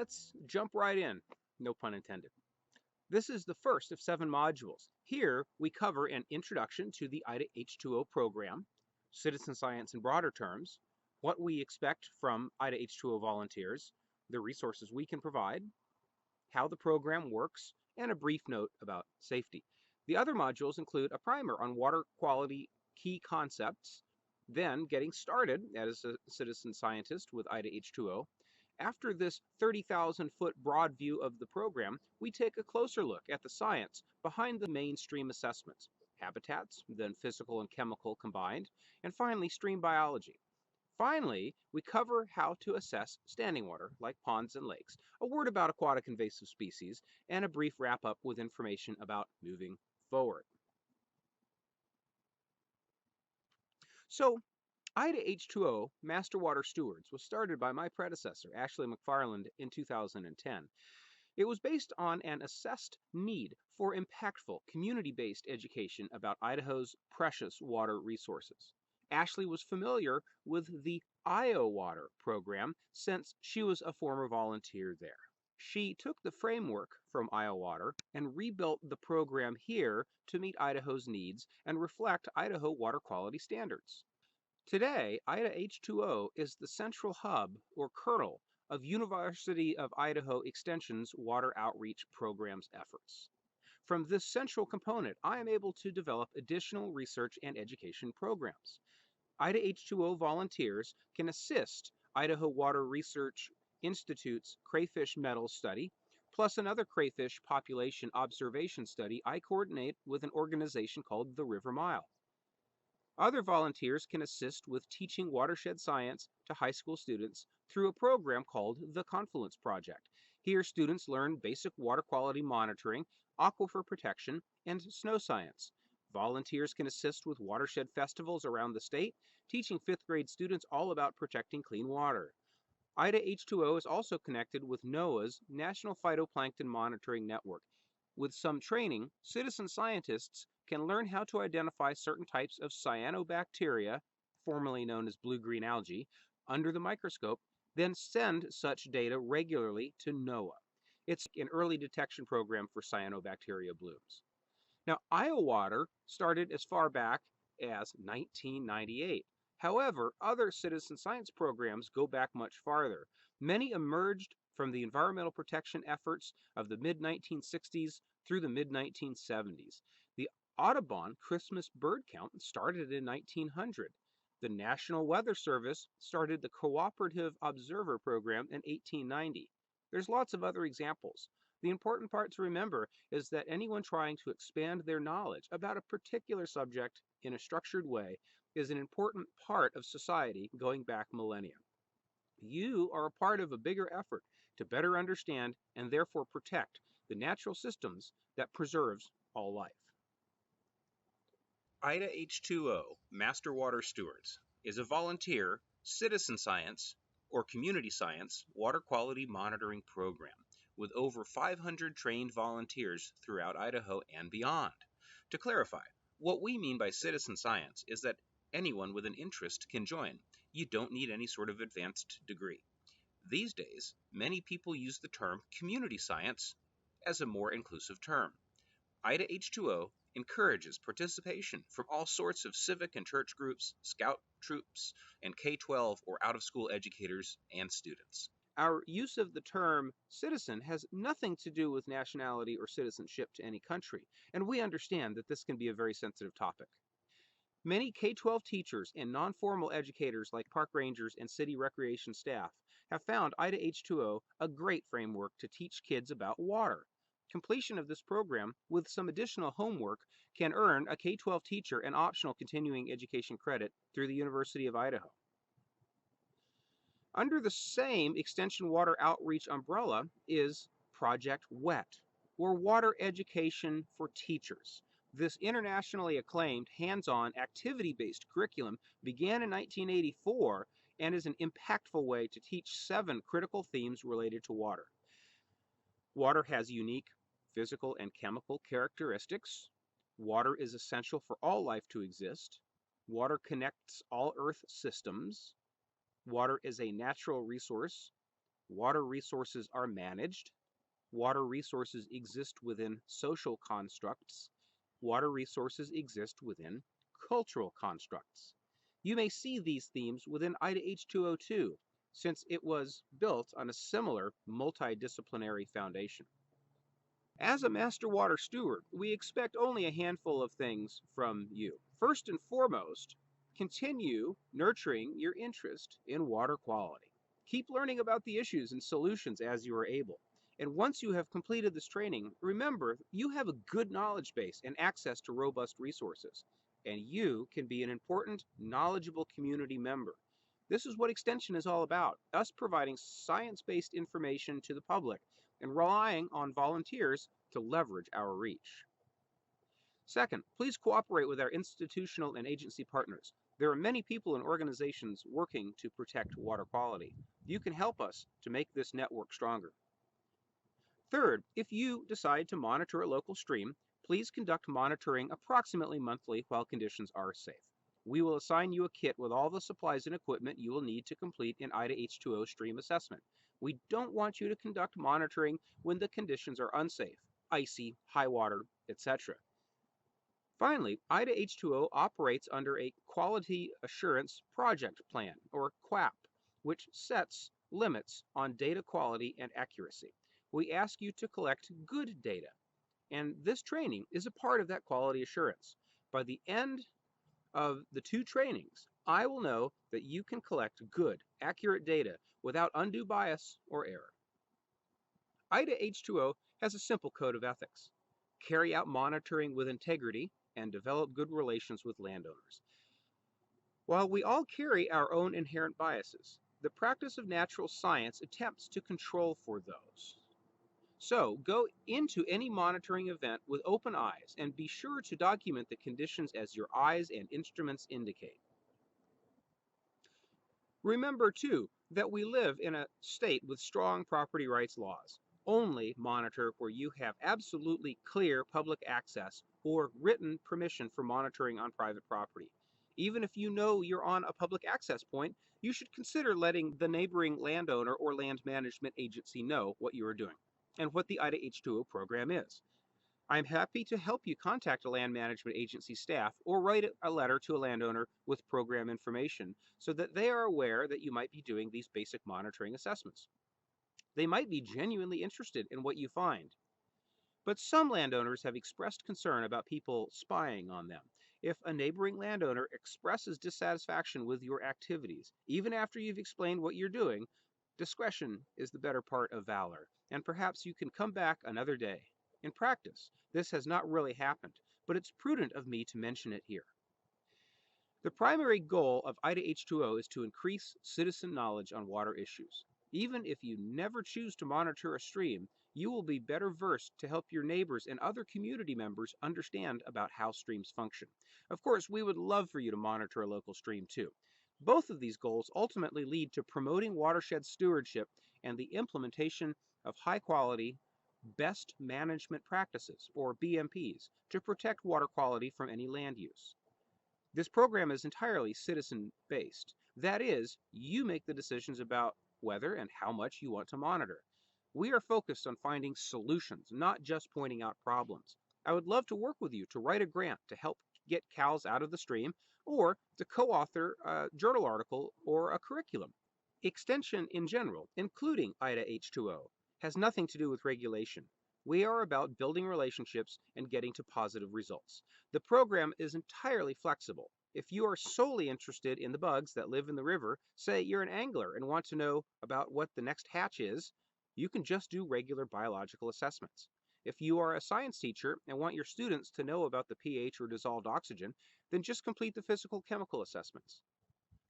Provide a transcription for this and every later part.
let's jump right in, no pun intended. This is the first of 7 modules. Here we cover an introduction to the IDAH2O program, citizen science in broader terms, what we expect from IDAH2O volunteers, the resources we can provide, how the program works, and a brief note about safety. The other modules include a primer on water quality key concepts, then getting started as a citizen scientist with IDAH2O. After this 30,000-foot broad view of the program, we take a closer look at the science behind the mainstream assessments, habitats, then physical and chemical combined, and finally stream biology. Finally, we cover how to assess standing water, like ponds and lakes, a word about aquatic invasive species, and a brief wrap-up with information about moving forward. So, IDAH2O Master Water Stewards was started by my predecessor, Ashley McFarland, in 2010. It was based on an assessed need for impactful, community-based education about Idaho's precious water resources. Ashley was familiar with the IDAH2O Water program since she was a former volunteer there. She took the framework from IDAH2O Water and rebuilt the program here to meet Idaho's needs and reflect Idaho water quality standards. Today, IDAH2O is the central hub or kernel of University of Idaho Extension's water outreach program's efforts. From this central component, I am able to develop additional research and education programs. IDAH2O volunteers can assist Idaho Water Research Institute's crayfish metals study, plus another crayfish population observation study I coordinate with an organization called the River Mile. Other volunteers can assist with teaching watershed science to high school students through a program called the Confluence Project. Here, students learn basic water quality monitoring, aquifer protection, and snow science. Volunteers can assist with watershed festivals around the state, teaching 5th grade students all about protecting clean water. IDAH2O is also connected with NOAA's National Phytoplankton Monitoring Network. With some training, citizen scientists can learn how to identify certain types of cyanobacteria, formerly known as blue-green algae, under the microscope, then send such data regularly to NOAA. It's an early detection program for cyanobacteria blooms. Now, IDAH Water started as far back as 1998. However, other citizen science programs go back much farther. Many emerged from the environmental protection efforts of the mid-1960s through the mid-1970s. The Audubon Christmas bird count started in 1900. The National Weather Service started the Cooperative Observer Program in 1890. There's lots of other examples. The important part to remember is that anyone trying to expand their knowledge about a particular subject in a structured way is an important part of society going back millennia. You are a part of a bigger effort to better understand and therefore protect the natural systems that preserves all life. IDAH2O Master Water Stewards is a volunteer citizen science or community science water quality monitoring program with over 500 trained volunteers throughout Idaho and beyond. To clarify, what we mean by citizen science is that anyone with an interest can join. You don't need any sort of advanced degree. These days, many people use the term community science as a more inclusive term. IDAH2O encourages participation from all sorts of civic and church groups, scout troops, and K-12 or out-of-school educators and students. Our use of the term citizen has nothing to do with nationality or citizenship to any country, and we understand that this can be a very sensitive topic. Many K-12 teachers and non-formal educators like park rangers and city recreation staff have found IDAH2O a great framework to teach kids about water. Completion of this program with some additional homework can earn a K-12 teacher an optional continuing education credit through the University of Idaho. Under the same Extension Water Outreach umbrella is Project WET, or Water Education for Teachers. This internationally acclaimed, hands-on, activity-based curriculum began in 1984 and is an impactful way to teach 7 critical themes related to water. Water has unique physical and chemical characteristics. Water is essential for all life to exist. Water connects all Earth systems. Water is a natural resource. water resources are managed, water resources exist within social constructs, water resources exist within cultural constructs. You may see these themes within IDAH2O too, since it was built on a similar multidisciplinary foundation. As a master water steward, we expect only a handful of things from you. First and foremost, continue nurturing your interest in water quality. Keep learning about the issues and solutions as you are able. And once you have completed this training, remember you have a good knowledge base and access to robust resources. And you can be an important, knowledgeable community member. This is what Extension is all about, us providing science-based information to the public and relying on volunteers to leverage our reach. Second, please cooperate with our institutional and agency partners. There are many people and organizations working to protect water quality. You can help us to make this network stronger. Third, if you decide to monitor a local stream, please conduct monitoring approximately monthly while conditions are safe. We will assign you a kit with all the supplies and equipment you will need to complete an IDAH2O stream assessment. We don't want you to conduct monitoring when the conditions are unsafe, icy, high water, etc. Finally, IDAH2O operates under a Quality Assurance Project Plan, or QAP, which sets limits on data quality and accuracy. We ask you to collect good data, and this training is a part of that quality assurance. By the end of the 2 trainings, I will know that you can collect good, accurate data without undue bias or error. IDAH2O has a simple code of ethics. Carry out monitoring with integrity and develop good relations with landowners. While we all carry our own inherent biases, the practice of natural science attempts to control for those. So, go into any monitoring event with open eyes and be sure to document the conditions as your eyes and instruments indicate. Remember, too, that we live in a state with strong property rights laws. Only monitor where you have absolutely clear public access or written permission for monitoring on private property. Even if you know you're on a public access point, you should consider letting the neighboring landowner or land management agency know what you are doing and what the IDAH2O program is. I'm happy to help you contact a land management agency staff or write a letter to a landowner with program information so that they are aware that you might be doing these basic monitoring assessments. They might be genuinely interested in what you find. But some landowners have expressed concern about people spying on them. If a neighboring landowner expresses dissatisfaction with your activities, even after you've explained what you're doing, discretion is the better part of valor, and perhaps you can come back another day. In practice, this has not really happened, but it's prudent of me to mention it here. The primary goal of IDAH2O is to increase citizen knowledge on water issues. Even if you never choose to monitor a stream, you will be better versed to help your neighbors and other community members understand about how streams function. Of course, we would love for you to monitor a local stream too. Both of these goals ultimately lead to promoting watershed stewardship and the implementation of high-quality, best management practices, or BMPs, to protect water quality from any land use. This program is entirely citizen-based. That is, you make the decisions about whether and how much you want to monitor. We are focused on finding solutions, not just pointing out problems. I would love to work with you to write a grant to help get cows out of the stream or to co-author a journal article or a curriculum. Extension in general, including IDAH2O, has nothing to do with regulation. We are about building relationships and getting to positive results. The program is entirely flexible. If you are solely interested in the bugs that live in the river, say you're an angler and want to know about what the next hatch is, you can just do regular biological assessments. If you are a science teacher and want your students to know about the pH or dissolved oxygen, then just complete the physical-chemical assessments.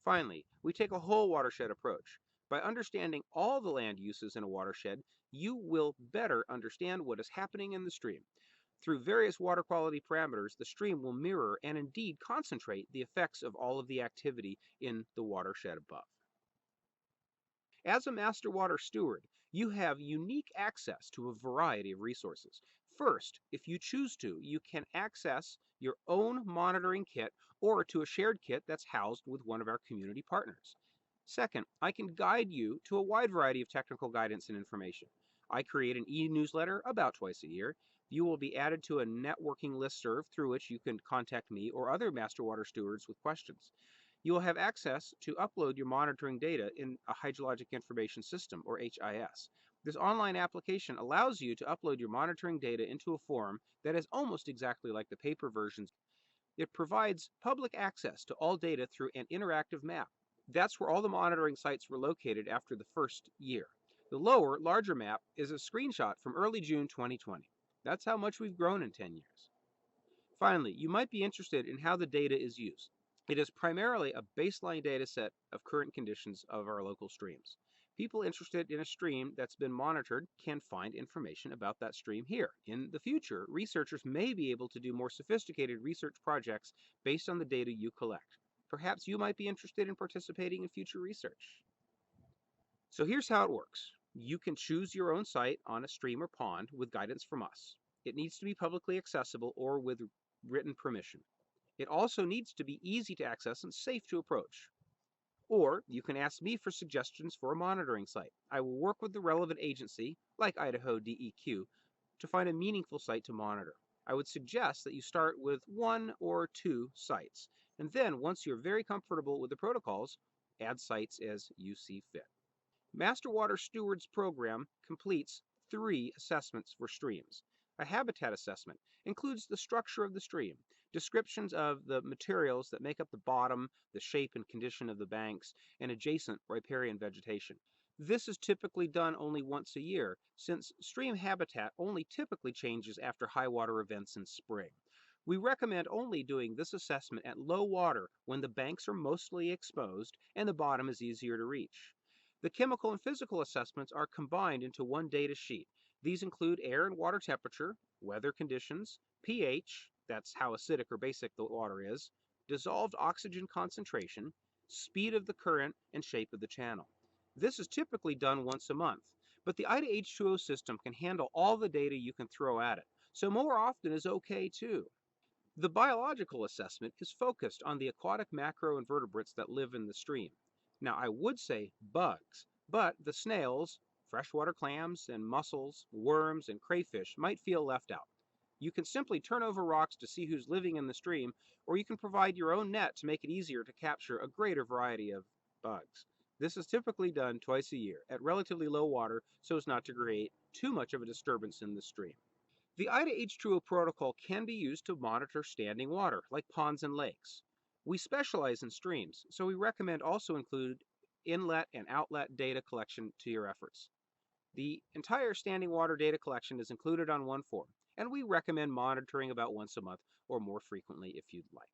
Finally, we take a whole watershed approach. By understanding all the land uses in a watershed, you will better understand what is happening in the stream. Through various water quality parameters, the stream will mirror and indeed concentrate the effects of all of the activity in the watershed above. As a master water steward, you have unique access to a variety of resources. First, if you choose to, you can access your own monitoring kit or to a shared kit that's housed with one of our community partners. Second, I can guide you to a wide variety of technical guidance and information. I create an e-newsletter about twice a year. You will be added to a networking listserv through which you can contact me or other Master Water Stewards with questions. You will have access to upload your monitoring data in a hydrologic information system, or HIS. This online application allows you to upload your monitoring data into a form that is almost exactly like the paper versions. It provides public access to all data through an interactive map. That's where all the monitoring sites were located after the first year. The lower, larger map is a screenshot from early June 2020. That's how much we've grown in 10 years. Finally, you might be interested in how the data is used. It is primarily a baseline data set of current conditions of our local streams. People interested in a stream that's been monitored can find information about that stream here. In the future, researchers may be able to do more sophisticated research projects based on the data you collect. Perhaps you might be interested in participating in future research. So here's how it works. You can choose your own site on a stream or pond with guidance from us. It needs to be publicly accessible or with written permission. It also needs to be easy to access and safe to approach. Or you can ask me for suggestions for a monitoring site. I will work with the relevant agency, like Idaho DEQ, to find a meaningful site to monitor. I would suggest that you start with 1 or 2 sites, and then once you're very comfortable with the protocols, add sites as you see fit. Master Water Stewards program completes 3 assessments for streams. A habitat assessment includes the structure of the stream, descriptions of the materials that make up the bottom, the shape and condition of the banks, and adjacent riparian vegetation. This is typically done only once a year, since stream habitat only typically changes after high water events in spring. We recommend only doing this assessment at low water when the banks are mostly exposed and the bottom is easier to reach. The chemical and physical assessments are combined into one data sheet. These include air and water temperature, weather conditions, pH, that's how acidic or basic the water is, dissolved oxygen concentration, speed of the current, and shape of the channel. This is typically done once a month, but the IDAH2O system can handle all the data you can throw at it, so more often is okay too. The biological assessment is focused on the aquatic macroinvertebrates that live in the stream. Now, I would say bugs, but the snails, freshwater clams, and mussels, worms, and crayfish might feel left out. You can simply turn over rocks to see who's living in the stream, or you can provide your own net to make it easier to capture a greater variety of bugs. This is typically done twice a year at relatively low water so as not to create too much of a disturbance in the stream. The IDAH2O protocol can be used to monitor standing water, like ponds and lakes. We specialize in streams, so we recommend also include inlet and outlet data collection to your efforts. The entire standing water data collection is included on one form, and we recommend monitoring about once a month or more frequently if you'd like.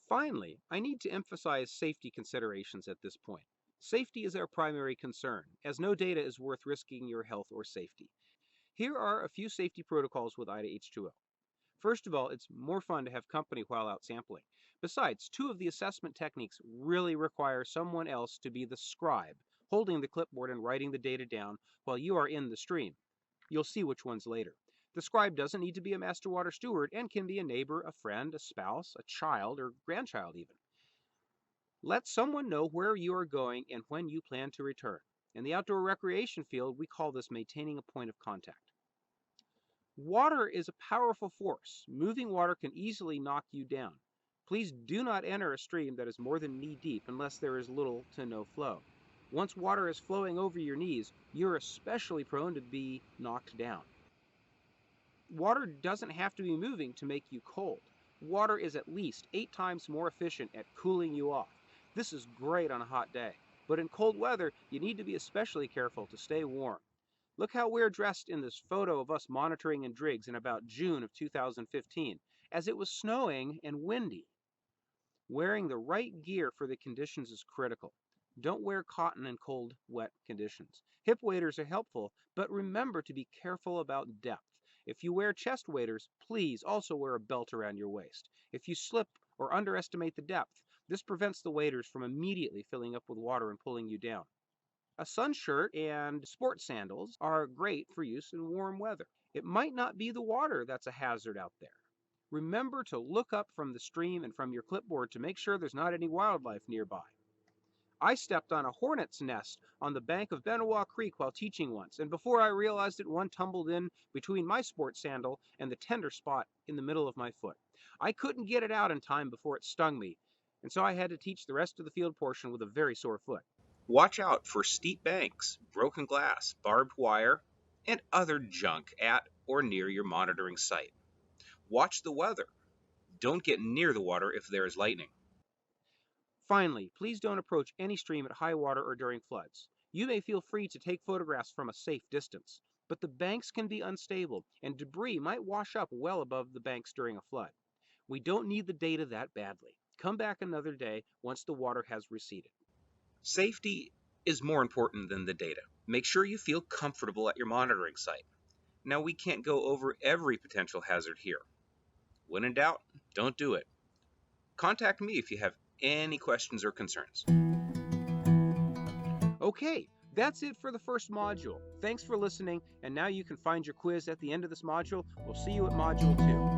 Finally, I need to emphasize safety considerations at this point. Safety is our primary concern, as no data is worth risking your health or safety. Here are a few safety protocols with IDAH2O. First of all, it's more fun to have company while out sampling. Besides, 2 of the assessment techniques really require someone else to be the scribe, holding the clipboard and writing the data down while you are in the stream. You'll see which ones later. The scribe doesn't need to be a Master Water Steward and can be a neighbor, a friend, a spouse, a child, or grandchild even. Let someone know where you are going and when you plan to return. In the outdoor recreation field, we call this maintaining a point of contact. Water is a powerful force. Moving water can easily knock you down. Please do not enter a stream that is more than knee deep unless there is little to no flow. Once water is flowing over your knees, you're especially prone to be knocked down. Water doesn't have to be moving to make you cold. Water is at least 8 times more efficient at cooling you off. This is great on a hot day, but in cold weather, you need to be especially careful to stay warm. Look how we're dressed in this photo of us monitoring in Driggs in about June of 2015, as it was snowing and windy. Wearing the right gear for the conditions is critical. Don't wear cotton in cold, wet conditions. Hip waders are helpful, but remember to be careful about depth. If you wear chest waders, please also wear a belt around your waist. If you slip or underestimate the depth, this prevents the waders from immediately filling up with water and pulling you down. A sun shirt and sport sandals are great for use in warm weather. It might not be the water that's a hazard out there. Remember to look up from the stream and from your clipboard to make sure there's not any wildlife nearby. I stepped on a hornet's nest on the bank of Benawa Creek while teaching once, and before I realized it, one tumbled in between my sports sandal and the tender spot in the middle of my foot. I couldn't get it out in time before it stung me, and so I had to teach the rest of the field portion with a very sore foot. Watch out for steep banks, broken glass, barbed wire, and other junk at or near your monitoring site. Watch the weather. Don't get near the water if there is lightning. Finally, please don't approach any stream at high water or during floods. You may feel free to take photographs from a safe distance, but the banks can be unstable and debris might wash up well above the banks during a flood. We don't need the data that badly. Come back another day once the water has receded. Safety is more important than the data. Make sure you feel comfortable at your monitoring site. Now, we can't go over every potential hazard here. When in doubt, don't do it. Contact me if you have any questions or concerns. Okay, that's it for the first module. Thanks for listening, and now you can find your quiz at the end of this module. We'll see you at Module 2.